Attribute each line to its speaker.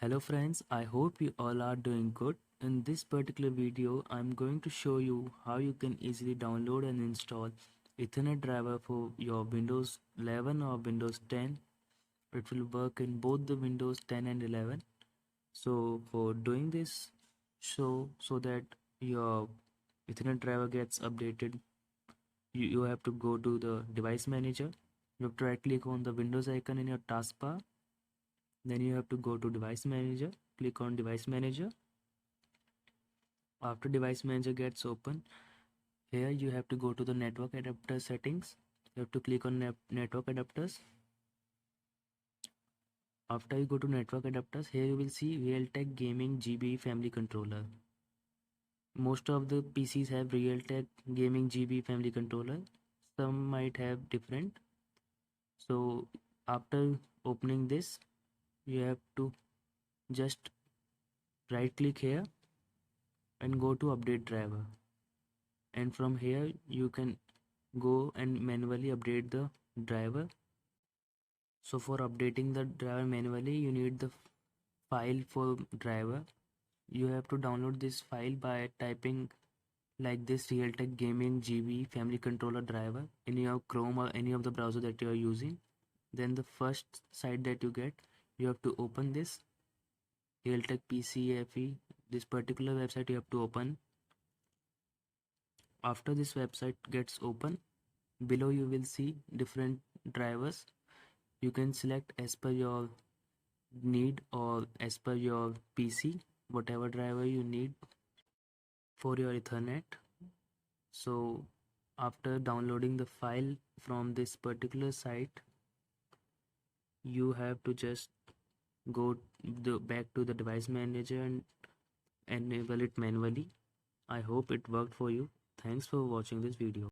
Speaker 1: Hello friends, I hope you all are doing good. In this particular video, I'm going to show you how you can easily download and install Ethernet driver for your Windows 11 or Windows 10. It will work in both the Windows 10 and 11. So for doing this, so that your Ethernet driver gets updated, you have to go to the device manager. You have to right click on the Windows icon in your taskbar. Then you have to go to device manager, click on device manager. After device manager gets open, here you have to go to the network adapter settings. You have to click on network adapters. After you go to network adapters, here you will see Realtek Gaming GB family controller. Most of the PCs have Realtek Gaming GB family controller. Some might have different. So after opening this, you have to just right click here and go to update driver. And from here you can go and manually update the driver. So for updating the driver manually, you need the file for driver. You have to download this file by typing like this Realtek Gaming GB family controller driver in your Chrome or any of the browser that you are using. Then the first site that you get, you have to open this Realtek PCFE. This particular website you have to open. After this website gets open, below you will see different drivers. You can select as per your need or as per your PC, whatever driver you need for your Ethernet. So after downloading the file from this particular site, you have to just go back to the device manager and enable it manually. I hope it worked for you. Thanks for watching this video.